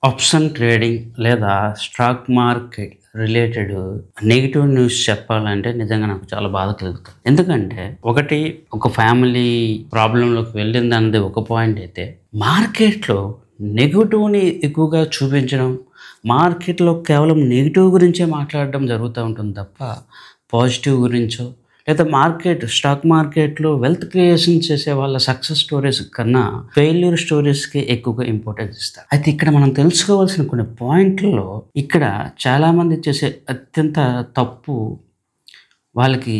Option trading లేదా stock market related negative news చెప్పాలంటే నిజంగా నాకు చాలా బాధ కలుగుతుంది. ఎందుకంటే ఒక ఫ్యామిలీ ప్రాబ్లంలోకి వెళ్ళింది అన్నది ఒక పాయింట్ అయితే, మార్కెట్లో నెగిటివ్ని ఎక్కువగా చూపించడం, మార్కెట్లో కేవలం నెగిటివ్ గురించే మాట్లాడడం జరుగుతూ ఉంటుంది తప్ప పాజిటివ్ గురించో లేదా స్టాక్ మార్కెట్లో వెల్త్ క్రియేషన్ చేసే వాళ్ళ సక్సెస్ స్టోరీస్ కన్నా ఫెయిల్యూర్ స్టోరీస్కి ఎక్కువగా ఇంపార్టెన్స్ ఇస్తారు. అయితే ఇక్కడ మనం తెలుసుకోవాల్సిన కొన్ని పాయింట్లలో ఇక్కడ చాలామంది చేసే అత్యంత తప్పు, వాళ్ళకి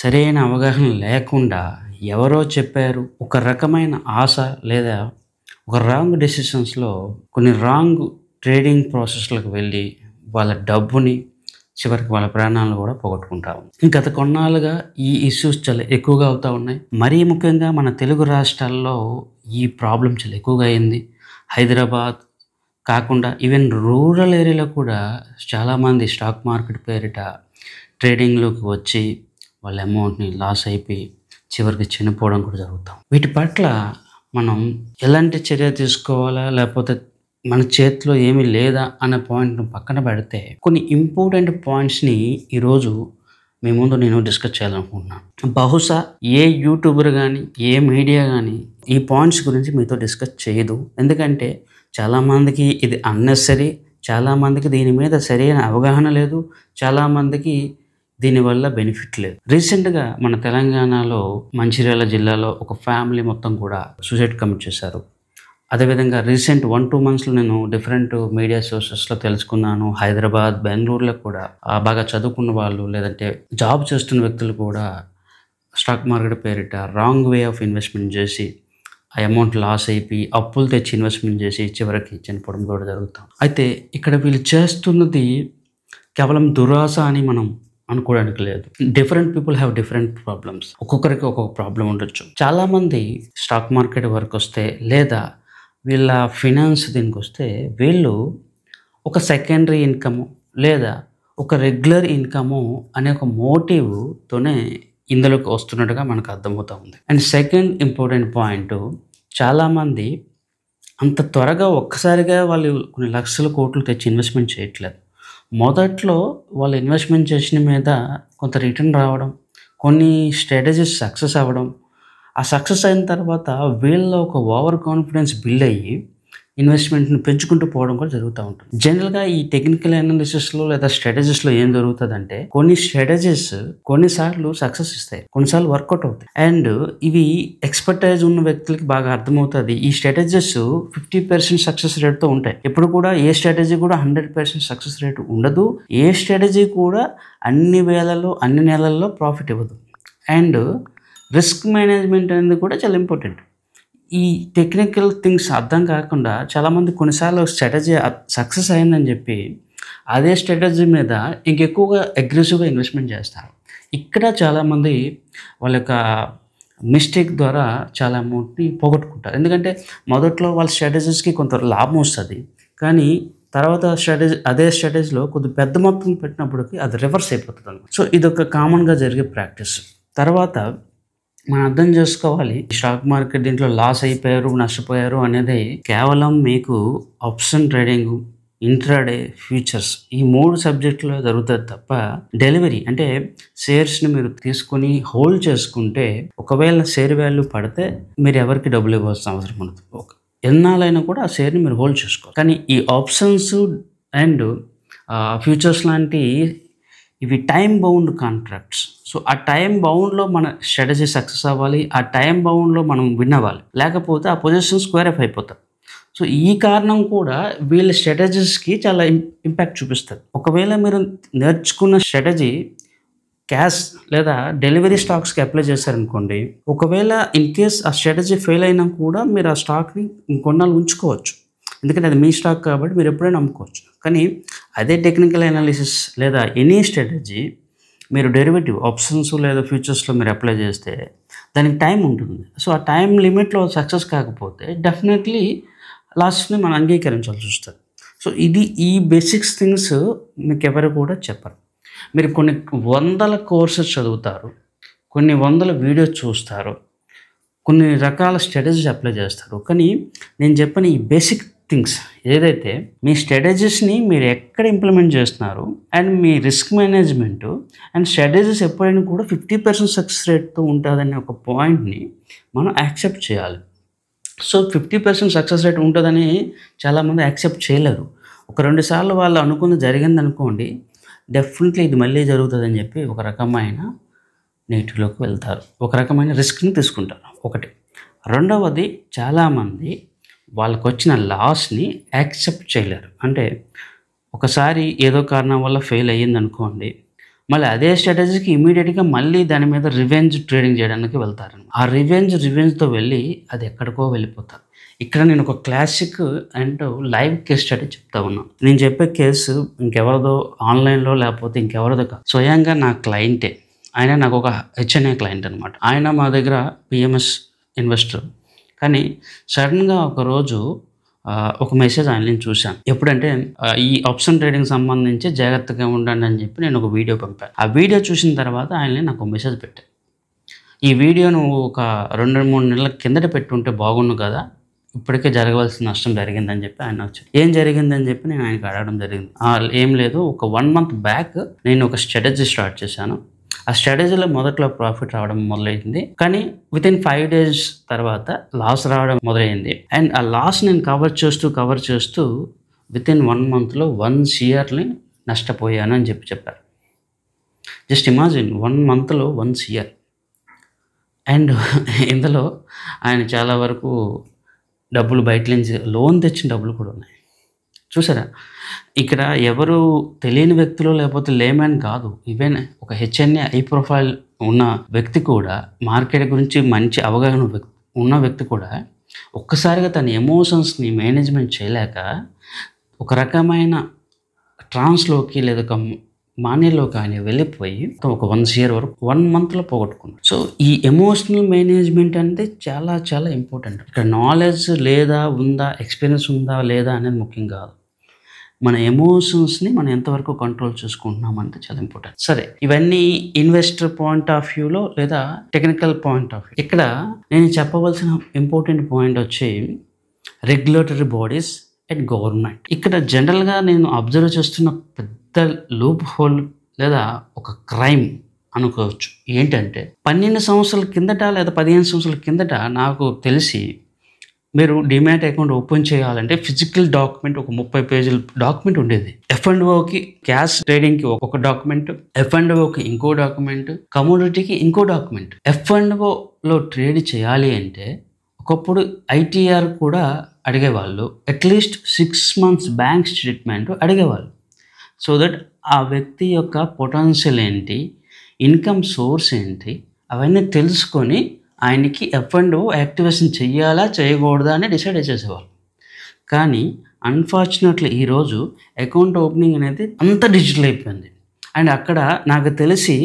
సరైన అవగాహన లేకుండా ఎవరో చెప్పారు ఒక రకమైన ఆశ లేదా ఒక రాంగ్ డెసిషన్స్లో కొన్ని రాంగ్ ట్రేడింగ్ ప్రాసెస్లకు వెళ్ళి వాళ్ళ డబ్బుని చివరికి వాళ్ళ ప్రాణాలను కూడా పోగొట్టుకుంటాము. గత కొన్నాళ్ళుగా ఈ ఇష్యూస్ చాలా ఎక్కువగా అవుతూ ఉన్నాయి. మరీ ముఖ్యంగా మన తెలుగు రాష్ట్రాల్లో ఈ ప్రాబ్లం చాలా ఎక్కువగా అయింది. హైదరాబాద్ కాకుండా ఈవెన్ రూరల్ ఏరియాలో కూడా చాలామంది స్టాక్ మార్కెట్ పేరిట ట్రేడింగ్లోకి వచ్చి వాళ్ళ అమౌంట్ని లాస్ అయిపోయి చివరికి చనిపోవడం కూడా జరుగుతాం. వీటి పట్ల మనం ఎలాంటి చర్య తీసుకోవాలా, లేకపోతే మన చేతిలో ఏమీ లేదా అన్న పాయింట్ను పక్కన పెడితే కొన్ని ఇంపార్టెంట్ పాయింట్స్ని ఈరోజు మీ ముందు నేను డిస్కస్ చేయాలనుకుంటున్నాను. బహుశా ఏ యూట్యూబర్ కానీ ఏ మీడియా కానీ ఈ పాయింట్స్ గురించి మీతో డిస్కస్ చేయదు. ఎందుకంటే చాలామందికి ఇది అన్నెసరీ, చాలామందికి దీని మీద సరైన అవగాహన లేదు, చాలామందికి దీనివల్ల బెనిఫిట్ లేదు. రీసెంట్గా మన తెలంగాణలో మంచిర్యాల జిల్లాలో ఒక ఫ్యామిలీ మొత్తం కూడా సూసైడ్ కమిట్ చేశారు. అదేవిధంగా రీసెంట్ 1-2 మంత్స్లో నేను డిఫరెంట్ మీడియా సోర్సెస్లో తెలుసుకున్నాను. హైదరాబాద్, బెంగళూరులో కూడా బాగా చదువుకున్న వాళ్ళు లేదంటే జాబ్ చేస్తున్న వ్యక్తులు కూడా స్టాక్ మార్కెట్ పేరిట రాంగ్ వే ఆఫ్ ఇన్వెస్ట్మెంట్ చేసి ఆ అమౌంట్ లాస్ అయిపోయి అప్పులు తెచ్చి ఇన్వెస్ట్మెంట్ చేసి చివరికి చనిపోవడం కూడా జరుగుతాం. అయితే ఇక్కడ వీళ్ళు చేస్తున్నది కేవలం దురాశ అని మనం అనుకోవడానికి లేదు. Different people have different problems. ఒక్కొక్కరికి ఒక్కొక్క ప్రాబ్లం ఉండొచ్చు. చాలామంది స్టాక్ మార్కెట్ వరకు వస్తే లేదా వీళ్ళ ఫినాన్స్ దీనికి వస్తే వీళ్ళు ఒక సెకండరీ ఇన్కము లేదా ఒక రెగ్యులర్ ఇన్కము అనే ఒక మోటివ్తోనే ఇందులోకి వస్తున్నట్టుగా మనకు అర్థమవుతూ ఉంది. అండ్ సెకండ్ ఇంపార్టెంట్ పాయింట్, చాలామంది అంత త్వరగా ఒక్కసారిగా వాళ్ళు కొన్ని లక్షల కోట్లు తెచ్చి ఇన్వెస్ట్మెంట్ చేయట్లేదు. మొదట్లో వాళ్ళు ఇన్వెస్ట్మెంట్ చేసిన మీద కొంత రిటర్న్ రావడం, కొన్ని స్ట్రాటజీస్ సక్సెస్ అవ్వడం, ఆ సక్సెస్ అయిన తర్వాత వీళ్ళలో ఒక ఓవర్ కాన్ఫిడెన్స్ బిల్డ్ అయ్యి ఇన్వెస్ట్మెంట్ని పెంచుకుంటూ పోవడం కూడా జరుగుతూ ఉంటుంది. జనరల్గా ఈ టెక్నికల్ అనాలిసిస్లో లేదా స్ట్రాటజీస్లో ఏం జరుగుతుందంటే, కొన్ని స్ట్రాటజీస్ కొన్నిసార్లు సక్సెస్ ఇస్తాయి, కొన్నిసార్లు వర్కౌట్ అవుతాయి. అండ్ ఇవి ఎక్స్పర్టైజ్ ఉన్న వ్యక్తులకి బాగా అర్థమవుతుంది. ఈ స్ట్రాటజీస్ 50% సక్సెస్ రేట్తో ఉంటాయి. ఎప్పుడు కూడా ఏ స్ట్రాటజీ కూడా 100% సక్సెస్ రేట్ ఉండదు. ఏ స్ట్రాటజీ కూడా అన్ని వేళల్లో అన్ని నెలల్లో ప్రాఫిట్ ఇవ్వదు. అండ్ రిస్క్ మేనేజ్మెంట్ అనేది కూడా చాలా ఇంపార్టెంట్. ఈ టెక్నికల్ థింగ్స్ అర్థం కాకుండా చాలామంది కొన్నిసార్లు స్ట్రాటజీ సక్సెస్ అయిందని చెప్పి అదే స్ట్రాటజీ మీద ఇంకెక్కువగా అగ్రెసివ్గా ఇన్వెస్ట్మెంట్ చేస్తారు. ఇక్కడ చాలామంది వాళ్ళ యొక్క మిస్టేక్ ద్వారా చాలా అమౌంట్ని పోగొట్టుకుంటారు. ఎందుకంటే మొదట్లో వాళ్ళ స్ట్రాటజీస్కి కొంత లాభం వస్తుంది, కానీ తర్వాత అదే స్ట్రాటజీలో కొద్ది పెద్ద మొత్తం పెట్టినప్పటికీ అది రివర్స్ అయిపోతుంది అన్నమాట. సో ఇదొక కామన్గా జరిగే ప్రాక్టీస్. తర్వాత మనం అర్థం చేసుకోవాలి, స్టాక్ మార్కెట్ దీంట్లో లాస్ అయిపోయారు, నష్టపోయారు అనేది కేవలం మీకు ఆప్షన్ ట్రేడింగ్, ఇంట్రాడే, ఫ్యూచర్స్ ఈ 3 సబ్జెక్టులో జరుగుతుంది తప్ప డెలివరీ అంటే షేర్స్ని మీరు తీసుకొని హోల్డ్ చేసుకుంటే ఒకవేళ షేర్ వాల్యూ పడితే మీరు ఎవరికి డబ్బులు ఇవ్వాల్సిన అవసరం ఉండదు. ఎన్నాళ్ళైనా కూడా ఆ షేర్ని మీరు హోల్డ్ చేసుకోవాలి. కానీ ఈ ఆప్షన్స్ అండ్ ఫ్యూచర్స్ లాంటి ఇవి టైం బౌండ్ కాంట్రాక్ట్స్. సో ఆ టైం బౌండ్లో మన స్ట్రాటజీ సక్సెస్ అవ్వాలి, ఆ టైం బౌండ్లో మనం విన్ అవ్వాలి, లేకపోతే ఆ పొజిషన్ స్క్వేర్ ఆఫ్ అయిపోతాం. సో ఈ కారణం కూడా వీళ్ళ స్ట్రాటజీస్కి చాలా ఇంపాక్ట్ చూపిస్తుంది. ఒకవేళ మీరు నేర్చుకున్న స్ట్రాటజీ క్యాష్ లేదా డెలివరీ స్టాక్స్కి అప్లై చేశారనుకోండి, ఒకవేళ ఇన్ కేస్ ఆ స్ట్రాటజీ ఫెయిల్ అయినా కూడా మీరు ఆ స్టాక్ని ఇంకొన్నాళ్ళు ఉంచుకోవచ్చు. ఎందుకంటే అది మీ స్టాక్ కాబట్టి మీరు ఎప్పుడైనా అమ్ముకోవచ్చు. కానీ అదే టెక్నికల్ అనాలిసిస్ లేదా ఎనీ స్ట్రాటజీ మీరు డెరివేటివ్ ఆప్షన్స్ లేదా ఫ్యూచర్స్లో మీరు అప్లై చేస్తే దానికి టైం ఉంటుంది. సో ఆ టైం లిమిట్లో సక్సెస్ కాకపోతే డెఫినెట్లీ లాస్ట్ని మనం అంగీకరించాల్సి వస్తుంది. సో ఈ బేసిక్స్ థింగ్స్ మీకు ఎవరు కూడా చెప్పరు. మీరు కొన్ని వందల కోర్సెస్ చదువుతారు, కొన్ని వందల వీడియోస్ చూస్తారు, కొన్ని రకాల స్ట్రాటజీస్ అప్లై చేస్తారు, కానీ నేను చెప్పిన ఈ బేసిక్ థింగ్స్ ఏదైతే మీ స్ట్రాటజీస్ని మీరు ఎక్కడ ఇంప్లిమెంట్ చేస్తున్నారు and me risk management and strategies ఎప్పుడైనా కూడా 50% సక్సెస్ రేట్తో ఉంటుందనే ఒక పాయింట్ని మనం యాక్సెప్ట్ చేయాలి. సో 50% సక్సెస్ రేట్ ఉంటుందని చాలామంది యాక్సెప్ట్ చేయలేరు. ఒక 2 సార్లు వాళ్ళు అనుకున్నది జరిగింది అనుకోండి, డెఫినెట్లీ ఇది మళ్ళీ జరుగుతుందని చెప్పి ఒక రకమైన నెగిటివ్లోకి వెళ్తారు, ఒక రకమైన రిస్క్ని తీసుకుంటారు. ఒకటి. రెండవది, చాలామంది వాళ్ళకు వచ్చిన లాస్ని యాక్సెప్ట్ చేయలేరు. అంటే ఒకసారి ఏదో కారణం వల్ల ఫెయిల్ అయ్యింది అనుకోండి, మళ్ళీ అదే స్ట్రాటజీకి ఇమీడియట్గా మళ్ళీ దాని మీద రివెంజ్ ట్రేడింగ్ చేయడానికి వెళ్తారు. ఆ రివెంజ్తో వెళ్ళి అది ఎక్కడికో వెళ్ళిపోతారు. ఇక్కడ నేను ఒక classic and live case study చెప్తా ఉన్నాను. నేను చెప్పే కేసు ఇంకెవరిదో ఆన్లైన్లో లేకపోతే ఇంకెవరిదో కాదు, స్వయంగా నా క్లయింటే. ఆయన నాకు ఒక హెచ్ఎన్ఏ క్లయింట్ అనమాట. ఆయన మా దగ్గర పిఎంఎస్ ఇన్వెస్టర్. కానీ సడన్గా ఒకరోజు ఒక మెసేజ్ ఆయన నేను చూశాను. ఎప్పుడంటే ఈ ఆప్షన్ ట్రేడింగ్ సంబంధించి జాగ్రత్తగా ఉండండి అని చెప్పి నేను ఒక వీడియో పంపాను. ఆ వీడియో చూసిన తర్వాత ఆయన నాకు ఒక మెసేజ్ పెట్టాను, ఈ వీడియో నువ్వు ఒక 2-3 నెలల కిందట పెట్టుంటే బాగుండు కదా, ఇప్పటికే జరగవలసిన నష్టం జరిగిందని చెప్పి ఆయన వచ్చి ఏం జరిగిందని చెప్పి నేను ఆయనకు అడగడం జరిగింది. ఏం లేదు, ఒక 1 month బ్యాక్ నేను ఒక స్ట్రాటజీ స్టార్ట్ చేశాను. ఆ స్ట్రాటజీలో మొదట్లో ప్రాఫిట్ రావడం మొదలైంది, కానీ వితిన్ 5 days తర్వాత లాస్ రావడం మొదలైంది. అండ్ ఆ లాస్ నేను కవర్ చేస్తూ వితిన్ 1 monthలో 1 yearని నష్టపోయాను అని చెప్పారు. Just imagine 1 monthలో 1 year. అండ్ ఇందులో ఆయన చాలా వరకు డబ్బులు బయట నుంచి లోన్ తెచ్చిన డబ్బులు కూడా ఉన్నాయి. చూసారా, ఇక్కడ ఎవరు తెలియని వ్యక్తులు లేకపోతే లేమని కాదు, ఈవెన్ ఒక హెచ్ఎన్ఏ హై ప్రొఫైల్ ఉన్న వ్యక్తి కూడా, మార్కెట్ గురించి మంచి అవగాహన ఉన్న వ్యక్తి కూడా ఒక్కసారిగా తన ఎమోషన్స్ని మేనేజ్మెంట్ చేయలేక ఒక రకమైన ట్రాన్స్లోకి లేదా ఒక మాన్యలోకి ఆయన వెళ్ళిపోయి ఒక 1 year వరకు 1 monthలో పోగొట్టుకున్నాడు. సో ఈ ఎమోషనల్ మేనేజ్మెంట్ అంటే చాలా చాలా ఇంపార్టెంట్. ఇక్కడ నాలెడ్జ్ లేదా ఉందా, ఎక్స్పీరియన్స్ ఉందా లేదా అనేది ముఖ్యం కాదు, మన ఎమోషన్స్ని మనం ఎంతవరకు కంట్రోల్ చేసుకుంటున్నామంటే చాలా ఇంపార్టెంట్. సరే, ఇవన్నీ ఇన్వెస్టర్ పాయింట్ ఆఫ్ వ్యూలో లేదా టెక్నికల్ పాయింట్ ఆఫ్ వ్యూ. ఇక్కడ నేను చెప్పవలసిన ఇంపార్టెంట్ పాయింట్ వచ్చి రెగ్యులేటరీ బాడీస్ అండ్ గవర్నమెంట్. ఇక్కడ జనరల్గా నేను అబ్జర్వ్ చేస్తున్న పెద్ద లూప్ హోల్ లేదా ఒక క్రైమ్ అనుకోవచ్చు. ఏంటంటే 12 సంవత్సరాల కిందట లేదా 15 సంవత్సరాల కిందట నాకు తెలిసి మీరు డిమాట్ అకౌంట్ ఓపెన్ చేయాలంటే ఫిజికల్ డాక్యుమెంట్ ఒక 30 పేజీల డాక్యుమెంట్ ఉండేది. F&Oకి క్యాష్ ట్రేడింగ్కి ఒక డాక్యుమెంట్, F&Oకి ఇంకో డాక్యుమెంట్, కమోడిటీకి ఇంకో డాక్యుమెంట్. F&Oలో ట్రేడ్ చేయాలి అంటే ఒకప్పుడు ITR కూడా అడిగేవాళ్ళు, అట్లీస్ట్ 6 months బ్యాంక్ స్టేట్మెంట్ అడిగేవాళ్ళు. సో దట్ ఆ వ్యక్తి యొక్క పొటెన్షియల్ ఏంటి, ఇన్కమ్ సోర్స్ ఏంటి, అవన్నీ తెలుసుకొని ఆయనకి F&O యాక్టివేషన్ చేయాలా చేయకూడదా అని డిసైడ్ చేసేవాళ్ళు. కానీ అన్ఫార్చునేట్లీ ఈరోజు అకౌంట్ ఓపెనింగ్ అనేది అంత డిజిటల్ అయిపోయింది. అండ్ అక్కడ నాకు తెలిసి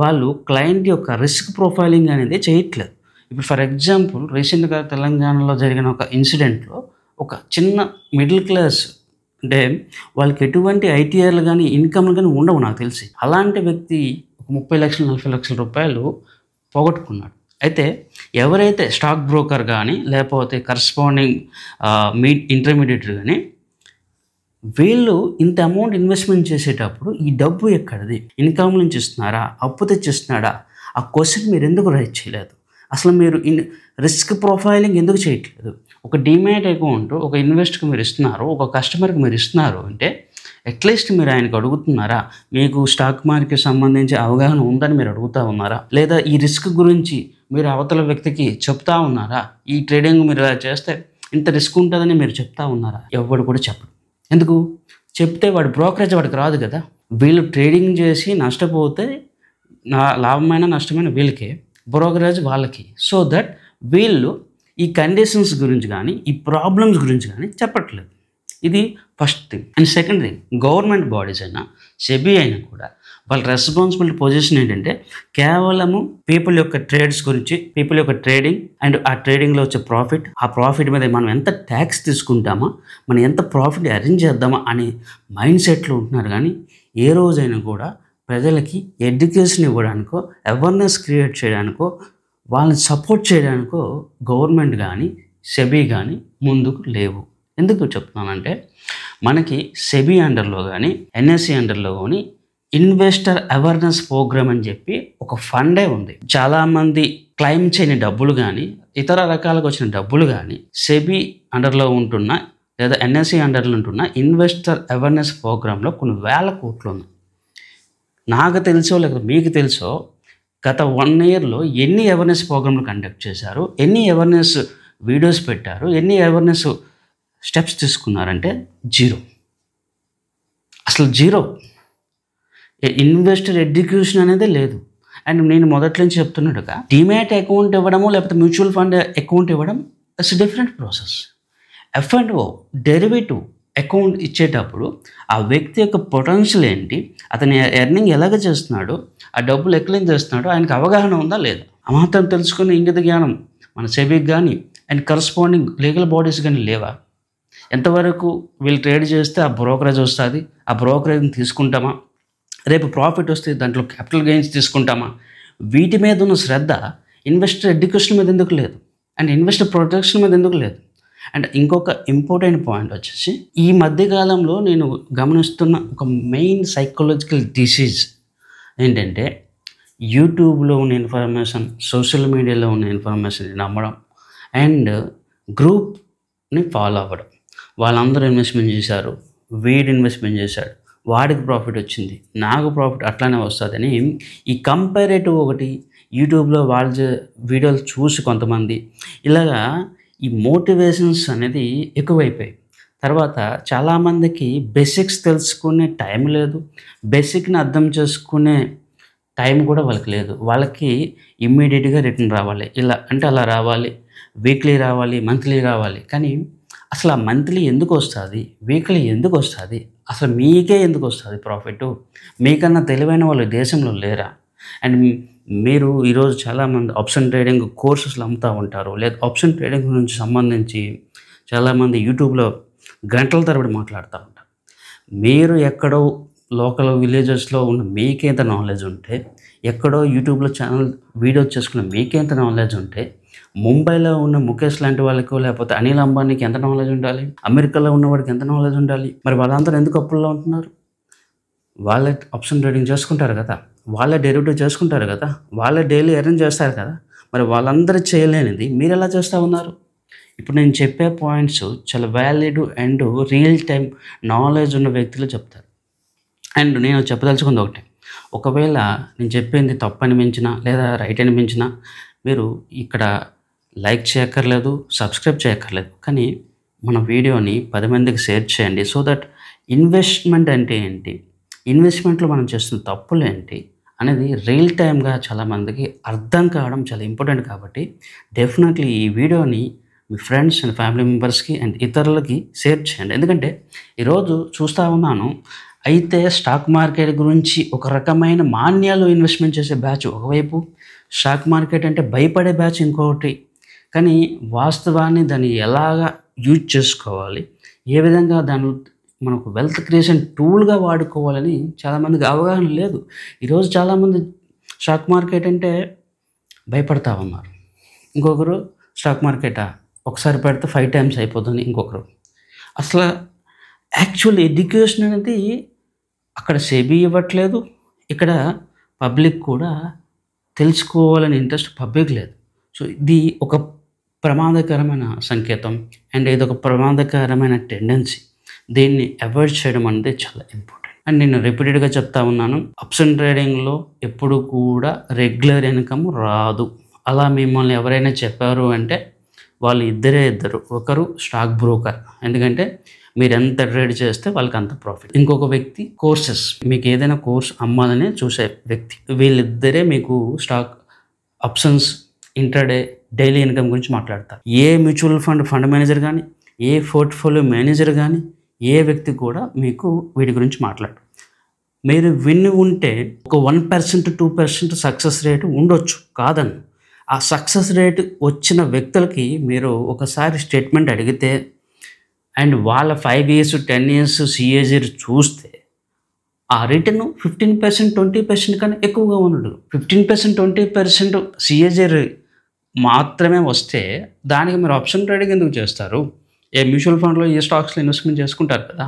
వాళ్ళు క్లయింట్ యొక్క రిస్క్ ప్రొఫైలింగ్ అనేది చేయట్లేదు. ఇప్పుడు ఫర్ ఎగ్జాంపుల్ రీసెంట్గా తెలంగాణలో జరిగిన ఒక ఇన్సిడెంట్లో ఒక చిన్న మిడిల్ క్లాస్, అంటే వాళ్ళకి ఎటువంటి ITRలు కానీ ఇన్కమ్లు కానీ ఉండవు నాకు తెలిసి, అలాంటి వ్యక్తి ఒక 30 లక్షలు 40 లక్షల రూపాయలు పోగొట్టుకున్నాడు. అయితే ఎవరైతే స్టాక్ బ్రోకర్ కానీ లేకపోతే కరస్పాండింగ్ ఇంటర్మీడియట్ కానీ వీళ్ళు ఇంత అమౌంట్ ఇన్వెస్ట్మెంట్ చేసేటప్పుడు ఈ డబ్బు ఎక్కడిది, ఇన్కమ్ నుంచి ఇస్తున్నారా, అప్పు తెచ్చిస్తున్నాడా, ఆ క్వశ్చన్ మీరు ఎందుకు రైట్ చేయలేదు? అసలు మీరు రిస్క్ ప్రొఫైలింగ్ ఎందుకు చేయట్లేదు? ఒక డిమాట్ అకౌంట్ ఒక ఇన్వెస్టర్కి మీరు ఇస్తున్నారు, ఒక కస్టమర్కి మీరు ఇస్తున్నారు అంటే అట్లీస్ట్ మీరు ఆయనకు అడుగుతున్నారా, మీకు స్టాక్ మార్కెట్ సంబంధించి అవగాహన ఉందని మీరు అడుగుతూ ఉన్నారా, లేదా ఈ రిస్క్ గురించి మీరు అవతల వ్యక్తికి చెప్తా ఉన్నారా, ఈ ట్రేడింగ్ మీరు ఇలా చేస్తే ఇంత రిస్క్ ఉంటుందని మీరు చెప్తా ఉన్నారా? ఎవడు కూడా చెప్పడు. ఎందుకు చెప్తే వాడు బ్రోకరేజ్ వాడికి రాదు కదా. వీళ్ళు ట్రేడింగ్ చేసి నష్టపోతే లాభమైన నష్టమైన వీళ్ళకే, బ్రోకరేజ్ వాళ్ళకి. సో దట్ వీళ్ళు ఈ కండిషన్స్ గురించి కానీ ఈ ప్రాబ్లమ్స్ గురించి కానీ చెప్పట్లేదు. ఇది first thing. And second thing, government bodies అయినా సెబీ అయినా కూడా వాళ్ళ రెస్పాన్సిబిలిటీ పొజిషన్ ఏంటంటే కేవలము పీపుల్ యొక్క ట్రేడ్స్ గురించి, పీపుల్ యొక్క ట్రేడింగ్ అండ్ ఆ ట్రేడింగ్లో వచ్చే ప్రాఫిట్, ఆ ప్రాఫిట్ మీద మనం ఎంత ట్యాక్స్ తీసుకుంటామా, మనం ఎంత ప్రాఫిట్ అరేంజ్ చేద్దామా అనే మైండ్ సెట్లో ఉంటున్నారు. కానీ ఏ రోజైనా కూడా ప్రజలకి ఎడ్యుకేషన్ ఇవ్వడానికో, అవేర్నెస్ క్రియేట్ చేయడానికో, వాళ్ళని సపోర్ట్ చేయడానికో గవర్నమెంట్ కానీ సెబీ కానీ ముందుకు లేవు. ఎందుకు చెప్తున్నానంటే మనకి సెబీ అండర్లో కానీ ఎన్ఎస్సి అండర్లో కానీ ఇన్వెస్టర్ అవేర్నెస్ ప్రోగ్రామ్ అని చెప్పి ఒక ఫండే ఉంది. చాలామంది క్లెయిమ్ చేయని డబ్బులు కానీ ఇతర రకాలుగా వచ్చిన డబ్బులు కానీ సెబీ అండర్లో ఉంటున్న లేదా ఎన్ఎస్సి అండర్లో ఉంటున్న ఇన్వెస్టర్ అవేర్నెస్ ప్రోగ్రాంలో కొన్ని వేల కోట్లు ఉన్నాయి. నాకు తెలుసో లేకపోతే మీకు తెలుసో గత 1 ఇయర్లో ఎన్ని అవేర్నెస్ ప్రోగ్రాంలు కండక్ట్ చేశారు, ఎన్ని అవేర్నెస్ వీడియోస్ పెట్టారు, ఎన్ని అవేర్నెస్ స్టెప్స్ తీసుకున్నారంటే జీరో. అసలు జీరో. ఇన్వెస్టర్ ఎడ్యుకేషన్ అనేది లేదు. అండ్ నేను మొదటి నుంచి చెప్తున్నట్టుగా డిమ్యాట్ అకౌంట్ ఇవ్వడము లేకపోతే మ్యూచువల్ ఫండ్ అకౌంట్ ఇవ్వడం it's different process. F&O derivative account ఇచ్చేటప్పుడు ఆ వ్యక్తి యొక్క పొటెన్షియల్ ఏంటి, అతని ఎర్నింగ్ ఎలాగ చేస్తున్నాడు, ఆ డబ్బులు ఎక్కలేం చేస్తున్నాడో ఆయనకు అవగాహన ఉందా లేదా, ఆ మాత్రం తెలుసుకుని ఇంగిత జ్ఞానం మన సెబీకి కానీ అండ్ కరస్పాండింగ్ లీగల్ బాడీస్ కానీ లేవా? ఎంతవరకు వీళ్ళు ట్రేడ్ చేస్తే ఆ బ్రోకరేజ్ వస్తుంది, ఆ బ్రోకరేజ్ని తీసుకుంటామా, రేపు ప్రాఫిట్ వస్తే దాంట్లో క్యాపిటల్ గెయిన్స్ తీసుకుంటామా? వీటి మీద ఉన్న శ్రద్ధ ఇన్వెస్టర్ ఎడ్యుకేషన్ మీద ఎందుకు లేదు, అండ్ ఇన్వెస్టర్ ప్రొటెక్షన్ మీద ఎందుకు లేదు? అండ్ ఇంకొక ఇంపార్టెంట్ పాయింట్ వచ్చేసి ఈ మధ్యకాలంలో నేను గమనిస్తున్న ఒక మెయిన్ సైకలాజికల్ డిసీజ్ ఏంటంటే యూట్యూబ్లో ఉన్న ఇన్ఫర్మేషన్, సోషల్ మీడియాలో ఉన్న ఇన్ఫర్మేషన్ నమ్మడం అండ్ గ్రూప్ని ఫాలో అవ్వడం. వాళ్ళందరూ ఇన్వెస్ట్మెంట్ చేశారు, వీడు ఇన్వెస్ట్మెంట్ చేశాడు, వాడికి ప్రాఫిట్ వచ్చింది, నాకు ప్రాఫిట్ అట్లానే వస్తుందని ఈ కంపారేటివ్ ఒకటి యూట్యూబ్లో వాళ్ళ వీడియోలు చూసి కొంతమంది ఇలాగా ఈ మోటివేషన్స్ అనేది ఎక్కువైపోయాయి. తర్వాత చాలామందికి బేసిక్స్ తెలుసుకునే టైం లేదు, బేసిక్ని అర్థం చేసుకునే టైం కూడా వాళ్ళకి లేదు. వాళ్ళకి ఇమ్మీడియట్గా రిటర్న్ రావాలి, ఇలా అంటే అలా రావాలి, వీక్లీ రావాలి, మంత్లీ రావాలి. కానీ అసలు ఆ మంత్లీ ఎందుకు వస్తుంది, వీక్లీ ఎందుకు వస్తుంది, అసలు మీకే ఎందుకు వస్తుంది ప్రాఫిట్? మీకన్నా తెలివైన వాళ్ళు దేశంలో లేరా? అండ్ మీరు ఈరోజు చాలామంది ఆప్షన్ ట్రేడింగ్ కోర్సెస్లు అమ్ముతూ ఉంటారు, లేదా ఆప్షన్ ట్రేడింగ్ గురించి సంబంధించి చాలామంది యూట్యూబ్లో గంటల తరబడి మాట్లాడుతూ ఉంటారు. మీరు ఎక్కడో లోకల్ విలేజెస్లో ఉన్న మీకేంత నాలెడ్జ్ ఉంటే, ఎక్కడో యూట్యూబ్లో ఛానల్ వీడియోస్ చేసుకున్న మీకేంత నాలెడ్జ్ ఉంటే, ముంబైలో ఉన్న ముఖేష్ లాంటి వాళ్ళకు లేకపోతే అనిల్ అంబానీకి ఎంత నాలెడ్జ్ ఉండాలి, అమెరికాలో ఉన్నవాడికి ఎంత నాలెడ్జ్ ఉండాలి? మరి వాళ్ళందరూ ఎందుకు అప్పుల్లో ఉంటున్నారు? వాళ్ళే ఆప్షన్ ట్రేడింగ్ చేసుకుంటారు కదా, వాళ్ళే డెరివేటివ్ చేసుకుంటారు కదా, వాళ్ళే డైలీ ఎర్న్ చేస్తారు కదా, మరి వాళ్ళందరూ చేయలేనిది మీరు ఎలా చేస్తూ ఉన్నారు? ఇప్పుడు నేను చెప్పే పాయింట్స్ చాలా valid and real time knowledge ఉన్న వ్యక్తులు చెప్తారు. అండ్ నేను చెప్పదలుచుకుంది ఒకటే, ఒకవేళ నేను చెప్పింది తప్పు అనిపించినా లేదా రైట్ అనిపించినా మీరు ఇక్కడ లైక్ చేయక్కర్లేదు, సబ్స్క్రైబ్ చేయక్కర్లేదు, కానీ మన వీడియోని 10 మందికి షేర్ చేయండి. సో దట్ ఇన్వెస్ట్మెంట్ అంటే ఏంటి, ఇన్వెస్ట్మెంట్లో మనం చేస్తున్న తప్పులు ఏంటి అనేది రియల్ టైమ్గా చాలామందికి అర్థం కావడం చాలా ఇంపార్టెంట్. కాబట్టి డెఫినెట్లీ ఈ వీడియోని మీ ఫ్రెండ్స్ అండ్ ఫ్యామిలీ మెంబర్స్కి అండ్ ఇతరులకి షేర్ చేయండి. ఎందుకంటే ఈరోజు చూస్తూ ఉన్నాను, అయితే స్టాక్ మార్కెట్ గురించి ఒక రకమైన మాన్యాలు ఇన్వెస్ట్మెంట్ చేసే బ్యాచ్ ఒకవైపు, స్టాక్ మార్కెట్ అంటే భయపడే బ్యాచ్ ఇంకొకటి. కానీ వాస్తవాన్ని దాన్ని ఎలాగా యూజ్ చేసుకోవాలి, ఏ విధంగా దాన్ని మనకు వెల్త్ క్రియేషన్ టూల్గా వాడుకోవాలని చాలామందికి అవగాహన లేదు. ఈరోజు చాలామంది స్టాక్ మార్కెట్ అంటే భయపడతా ఉన్నారు. ఇంకొకరు స్టాక్ మార్కెటా ఒకసారి పెడితే 5 times అయిపోతుంది ఇంకొకరు. అసలు యాక్చువల్ ఎడ్యుకేషన్ అనేది అక్కడ సెబీ ఇవ్వట్లేదు, ఇక్కడ పబ్లిక్ కూడా తెలుసుకోవాలని ఇంట్రెస్ట్ పబ్లిక్ లేదు. సో ఇది ఒక ప్రమాదకరమైన సంకేతం అండ్ ఇది ఒక ప్రమాదకరమైన టెండెన్సీ. దీన్ని అవాయిడ్ చేయడం అనేది చాలా ఇంపార్టెంట్. అండ్ నేను రిపీటెడ్గా చెప్తా ఉన్నాను, ఆప్షన్ ట్రేడింగ్లో ఎప్పుడు కూడా రెగ్యులర్ ఇన్కమ్ రాదు. అలా మిమ్మల్ని ఎవరైనా చెప్పారు అంటే వాళ్ళు ఇద్దరు, ఒకరు స్టాక్ బ్రోకర్, ఎందుకంటే మీరు ఎంత ట్రేడ్ చేస్తే వాళ్ళకి అంత ప్రాఫిట్. ఇంకొక వ్యక్తి కోర్సెస్, మీకు ఏదైనా కోర్స్ అమ్మాలని చూసే వ్యక్తి. వీళ్ళిద్దరే మీకు stock options intraday daily income గురించి మాట్లాడతారు. ఏ మ్యూచువల్ ఫండ్ మేనేజర్ కానీ, ఏ పోర్ట్ఫోలియో మేనేజర్ కానీ, ఏ వ్యక్తి కూడా మీకు వీటి గురించి మాట్లాడు. మీరు విని ఉంటే ఒక 1% 2% సక్సెస్ రేటు ఉండొచ్చు, కాదని. ఆ సక్సెస్ రేటు వచ్చిన వ్యక్తులకి మీరు ఒకసారి స్టేట్మెంట్ అడిగితే అండ్ వాళ్ళ 5 years 10 years CAGR చూస్తే ఆ రిటర్న్ 15% 20% కన్నా ఎక్కువగా ఉండదు. 15% 20% CAGR మాత్రమే వస్తే దానికి మీరు ఆప్షన్ ట్రేడింగ్ ఎందుకు చేస్తారు? మ్యూచువల్ ఫండ్లో ఏ స్టాక్స్లో ఇన్వెస్ట్మెంట్ చేసుకుంటారు కదా.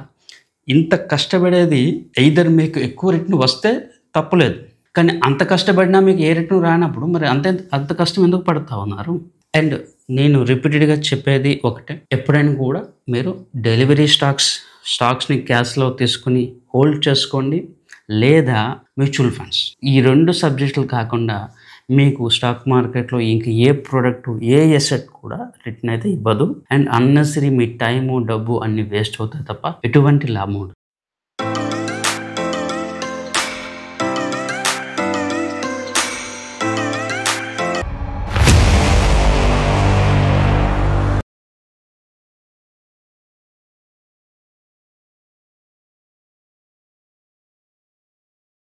ఇంత కష్టపడేది ఎయిదర్ మీకు ఎక్కువ రిటర్న్ వస్తే తప్పులేదు, కానీ అంత కష్టపడినా మీకు ఏ రిటర్న్ రానప్పుడు మరి అంత కష్టం ఎందుకు పడుతూ ఉన్నారు? అండ్ నేను రిపీటెడ్గా చెప్పేది ఒకటే, ఎప్పుడైనా కూడా మీరు డెలివరీ స్టాక్స్ని క్యాష్లో తీసుకుని హోల్డ్ చేసుకోండి, లేదా మ్యూచువల్ ఫండ్స్. ఈ 2 సబ్జెక్టులు కాకుండా మీకు స్టాక్ మార్కెట్లో ఇంక ఏ ప్రోడక్ట్, ఏ ఎసెట్ కూడా రిటర్న్ అయితే ఇవ్వదు. అండ్ అన్నెసరీ మీ టైము, డబ్బు అన్ని వేస్ట్ అవుతాయి తప్ప ఎటువంటి లాభం ఉండదు.